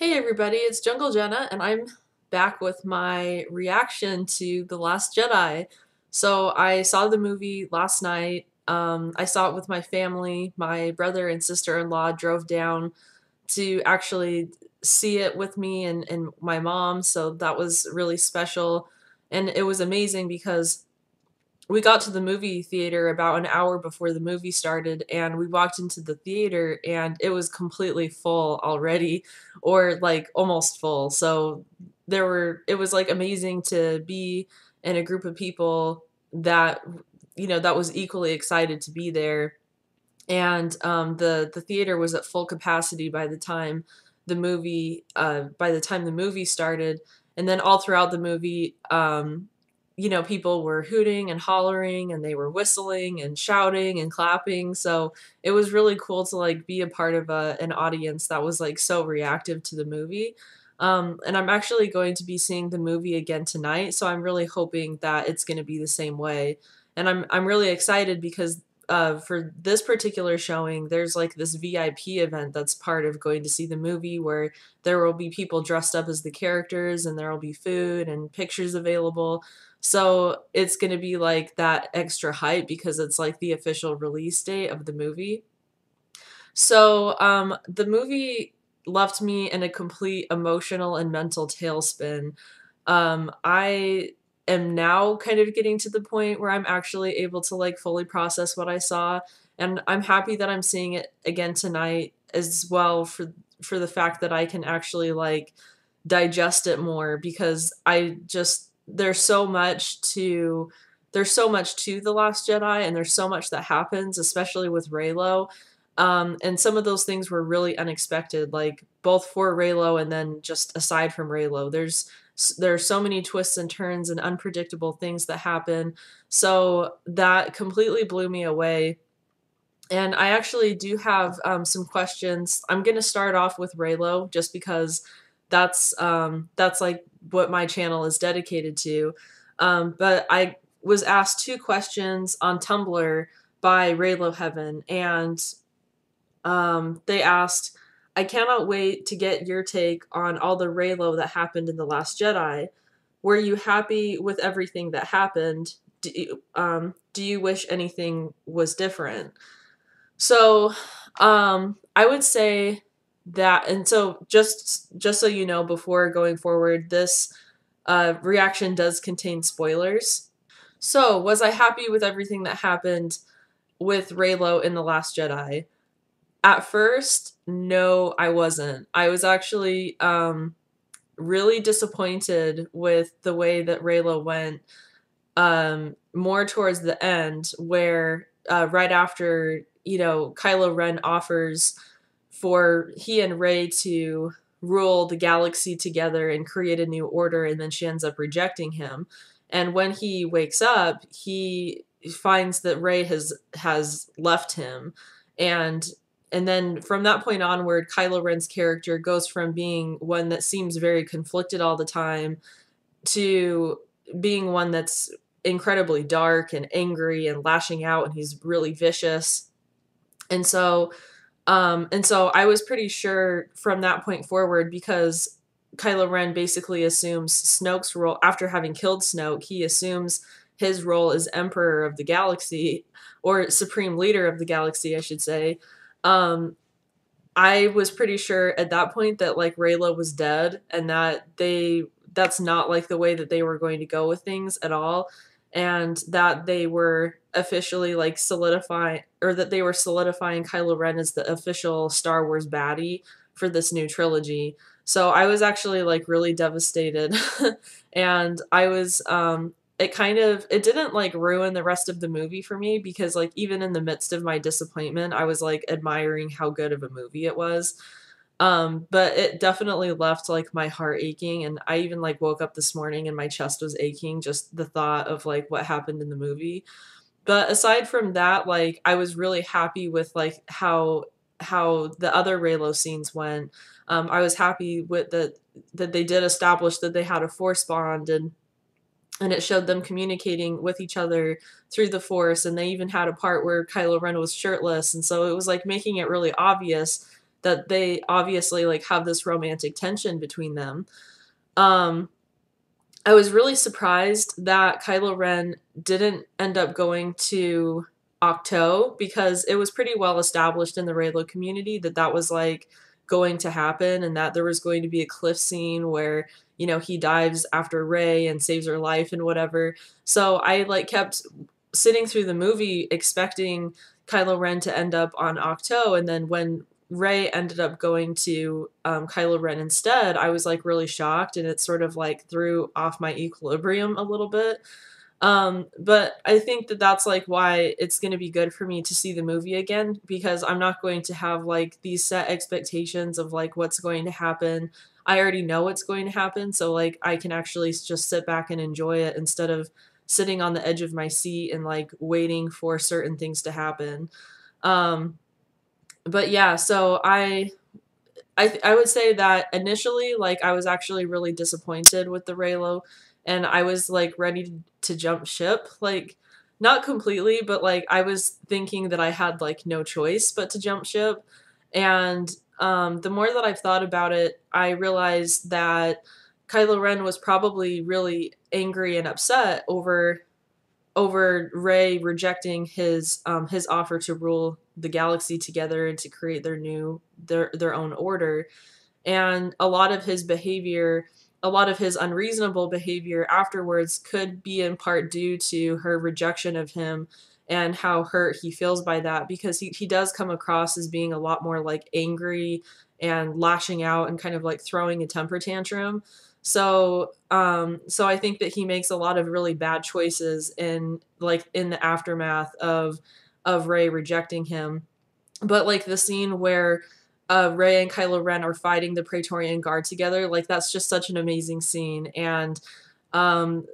Hey everybody, it's Jungle Jenna, and I'm back with my reaction to The Last Jedi. So I saw the movie last night. I saw it with my family. My brother and sister-in-law drove down to actually see it with me and my mom, so that was really special. And it was amazing because we got to the movie theater about an hour before the movie started, and we walked into the theater and it was completely full already, or like almost full. So it was like amazing to be in a group of people that that was equally excited to be there. And the theater was at full capacity by the time the movie started. And then all throughout the movie, people were hooting and hollering, and they were whistling and shouting and clapping. So it was really cool to like be a part of an audience that was like so reactive to the movie. And I'm actually going to be seeing the movie again tonight, so I'm really hoping that it's going to be the same way. And I'm really excited because for this particular showing, there's like this VIP event that's part of going to see the movie, where there will be people dressed up as the characters, and there will be food and pictures available. So it's going to be like that extra hype because it's like the official release date of the movie. So the movie left me in a complete emotional and mental tailspin. I am now kind of getting to the point where I'm actually able to like fully process what I saw, and I'm happy that I'm seeing it again tonight as well for the fact that I can actually like digest it more, because I just there's so much to The Last Jedi, and there's so much that happens, especially with Reylo. And some of those things were really unexpected, like both for Reylo and then just aside from Reylo. There are so many twists and turns and unpredictable things that happen. So that completely blew me away. And I actually do have some questions. I'm gonna start off with Reylo just because that's like what my channel is dedicated to. But I was asked two questions on Tumblr by Reylo Heaven, and they asked, "I cannot wait to get your take on all the Reylo that happened in The Last Jedi. Were you happy with everything that happened? Do you wish anything was different?" So, I would say that, and so just so you know, before going forward, this reaction does contain spoilers. So, was I happy with everything that happened with Reylo in The Last Jedi? At first, no, I wasn't. I was actually really disappointed with the way that Reylo went, more towards the end, where right after Kylo Ren offers for he and Rey to rule the galaxy together and create a new order, and then she ends up rejecting him. And when he wakes up, he finds that Rey has left him, and and then from that point onward, Kylo Ren's character goes from being one that seems very conflicted all the time to being one that's incredibly dark and angry and lashing out, and he's really vicious. And so I was pretty sure from that point forward, because Kylo Ren basically assumes Snoke's role after having killed Snoke. He assumes his role as Emperor of the Galaxy, or Supreme Leader of the Galaxy, I should say. Um, I was pretty sure at that point that like Rayla was dead, and that that's not like the way that they were going to go with things at all, and that they were officially like solidifying, or that they were solidifying Kylo Ren as the official Star Wars baddie for this new trilogy. So I was actually like really devastated. And I was it didn't like ruin the rest of the movie for me, because like even in the midst of my disappointment, I was like admiring how good of a movie it was. But it definitely left like my heart aching, and I even like woke up this morning and my chest was aching, just the thought of like what happened in the movie. But aside from that, like I was really happy with like how the other Reylo scenes went. I was happy with that they did establish that they had a force bond, and it showed them communicating with each other through the Force, and they even had a part where Kylo Ren was shirtless, and so it was like making it really obvious that they obviously like have this romantic tension between them. Um, I was really surprised that Kylo Ren didn't end up going to Octo because it was pretty well established in the Reylo community that that was like going to happen and that there was going to be a cliff scene where, you know, he dives after Rey and saves her life and whatever. So I like kept sitting through the movie expecting Kylo Ren to end up on Octo, and then when Rey ended up going to Kylo Ren instead, I was like really shocked, and it sort of like threw off my equilibrium a little bit. But I think that that's like why it's going to be good for me to see the movie again because I'm not going to have like these set expectations of like what's going to happen. I already know what's going to happen, so like I can actually just sit back and enjoy it instead of sitting on the edge of my seat and like waiting for certain things to happen. Um, but yeah, so I would say that initially, like, I was actually really disappointed with the Reylo, and I was like ready to jump ship. Like, not completely, but like I was thinking that I had like no choice but to jump ship. And the more that I've thought about it, I realized that Kylo Ren was probably really angry and upset over Rey rejecting his offer to rule the galaxy together and to create their own order. And a lot of his behavior, a lot of his unreasonable behavior afterwards could be in part due to her rejection of him and how hurt he feels by that because he does come across as being a lot more like angry and lashing out and kind of like throwing a temper tantrum. So I think that he makes a lot of really bad choices in the aftermath of Rey rejecting him. But like the scene where Rey and Kylo Ren are fighting the Praetorian Guard together, like that's just such an amazing scene. And um,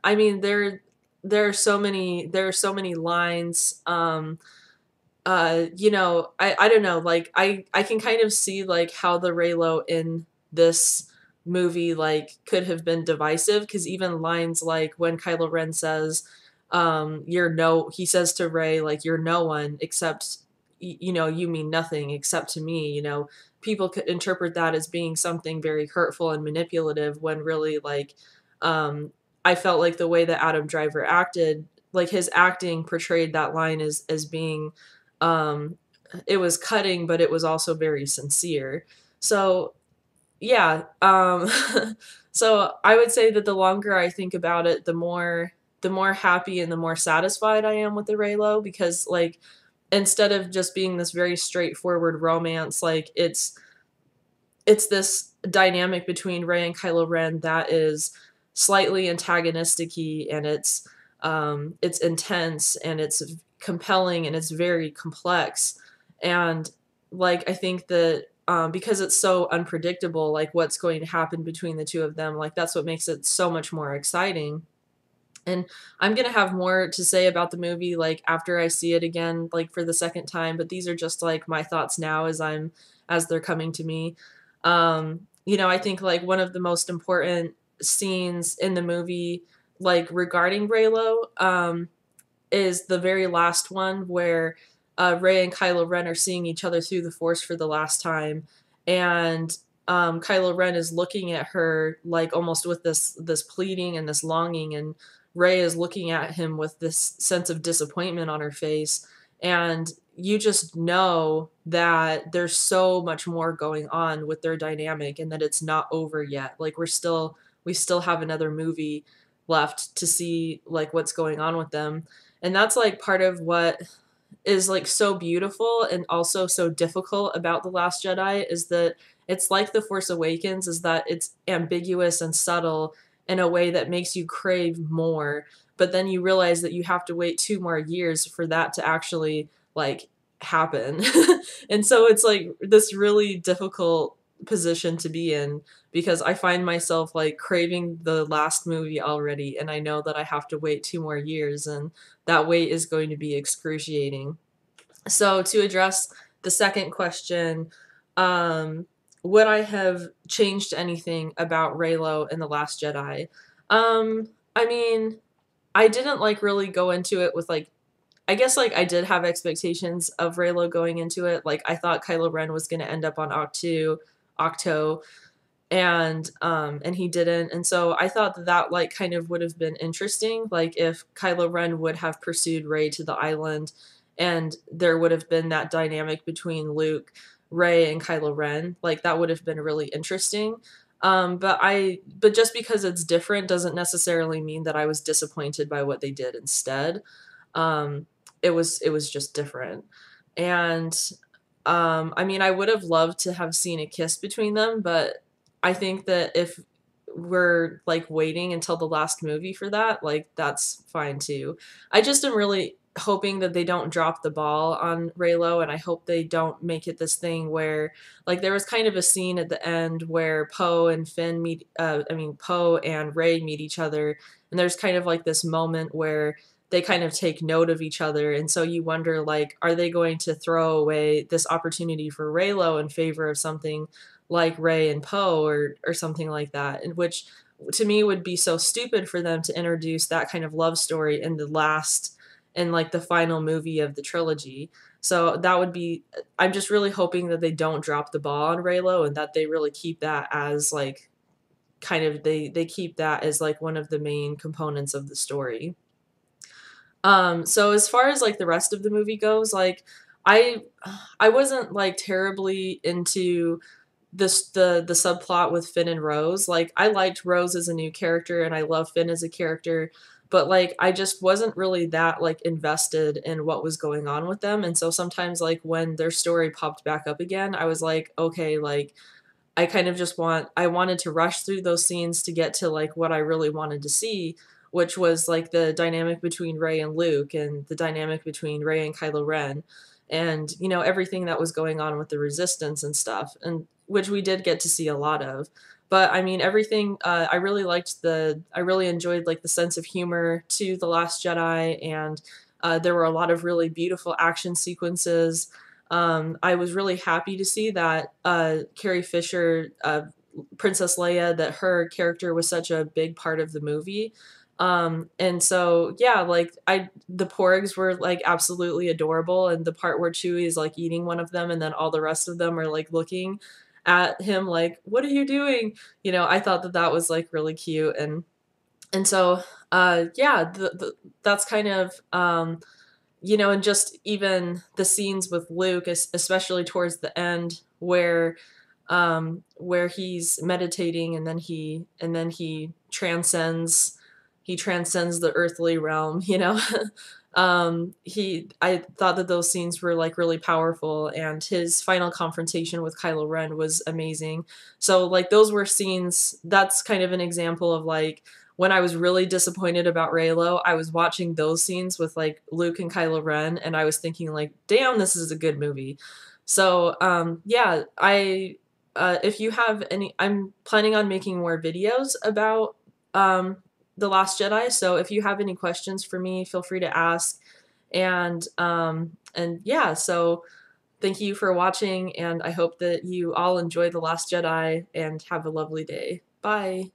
I mean there are so many lines. You know, I don't know, like I can kind of see like how the Reylo in this movie like could have been divisive because even lines like when Kylo Ren says you're no he says to Rey like you're no one except you know you mean nothing except to me, you know, people could interpret that as being something very hurtful and manipulative when really like um I felt like the way that Adam Driver acted, like his acting portrayed that line as being um, it was cutting, but it was also very sincere. So yeah, so I would say that the longer I think about it, the more happy and the more satisfied I am with the Reylo because like instead of just being this very straightforward romance, like it's this dynamic between Rey and Kylo Ren that is slightly antagonistic and it's intense and it's compelling and it's very complex. And like I think that because it's so unpredictable, like what's going to happen between the two of them, like that's what makes it so much more exciting. And I'm gonna have more to say about the movie like after I see it again, like for the second time. But these are just like my thoughts now as they're coming to me. You know, I think like one of the most important scenes in the movie, like regarding Reylo, is the very last one where Rey and Kylo Ren are seeing each other through the Force for the last time, and Kylo Ren is looking at her like almost with this pleading and this longing, and Rey is looking at him with this sense of disappointment on her face, and you just know that there's so much more going on with their dynamic and that it's not over yet. Like we still have another movie left to see like what's going on with them. And that's like part of what is like so beautiful and also so difficult about The Last Jedi is that it's like The Force Awakens is that it's ambiguous and subtle in a way that makes you crave more, but then you realize that you have to wait 2 more years for that to actually like happen. And so it's like this really difficult position to be in because I find myself like craving the last movie already and I know that I have to wait 2 more years and that wait is going to be excruciating. So to address the second question, um, would I have changed anything about Reylo in The Last Jedi? I mean, I didn't like really go into it with like I guess like I did have expectations of Reylo going into it. Like I thought Kylo Ren was going to end up on Octo, and he didn't. And so I thought that that like kind of would have been interesting, like if Kylo Ren would have pursued Rey to the island, and there would have been that dynamic between Luke, Rey, and Kylo Ren. Like that would have been really interesting. But just because it's different doesn't necessarily mean that I was disappointed by what they did instead. um it was just different. And I mean, I would have loved to have seen a kiss between them, but I think that if we're like waiting until the last movie for that, like that's fine too. I just am really hoping that they don't drop the ball on Raylo, and I hope they don't make it this thing where like there was kind of a scene at the end where Poe and Finn meet I mean Poe and Rey meet each other, and there's kind of like this moment where they kind of take note of each other, and so you wonder like are they going to throw away this opportunity for Raylo in favor of something like Rey and Poe, or something like that, and which to me would be so stupid for them to introduce that kind of love story in the last in like the final movie of the trilogy. So that would be, I'm just really hoping that they don't drop the ball on Raylo, and that they really keep that as like kind of they keep that as like one of the main components of the story. So as far as like the rest of the movie goes, like I I wasn't like terribly into the subplot with Finn and Rose. Like I liked Rose as a new character and I love Finn as a character, but like I just wasn't really that like invested in what was going on with them. And so sometimes like when their story popped back up again, I was like, okay, like I kind of just I wanted to rush through those scenes to get to like what I really wanted to see, which was like the dynamic between Rey and Luke, and the dynamic between Rey and Kylo Ren, and you know everything that was going on with the Resistance and stuff, and which we did get to see a lot of. But I mean everything. I really liked I really enjoyed like the sense of humor to the Last Jedi, and there were a lot of really beautiful action sequences. I was really happy to see that Carrie Fisher, Princess Leia, that her character was such a big part of the movie. And so yeah, like the porgs were like absolutely adorable, and the part where Chewie is like eating one of them, and then all the rest of them are like looking at him like, "What are you doing?" You know, I thought that that was like really cute, and so yeah, that's kind of you know, and just even the scenes with Luke, especially towards the end, where he's meditating, and then he transcends the earthly realm, you know. He I thought that those scenes were like really powerful, and his final confrontation with Kylo Ren was amazing. So like those were scenes, that's kind of an example of like when I was really disappointed about Reylo, I was watching those scenes with like Luke and Kylo Ren, and I was thinking like, damn, this is a good movie. So yeah, I if you have any, I'm planning on making more videos about um, the Last Jedi. So if you have any questions for me, feel free to ask. And yeah, so thank you for watching, and I hope that you all enjoy the Last Jedi and have a lovely day. Bye.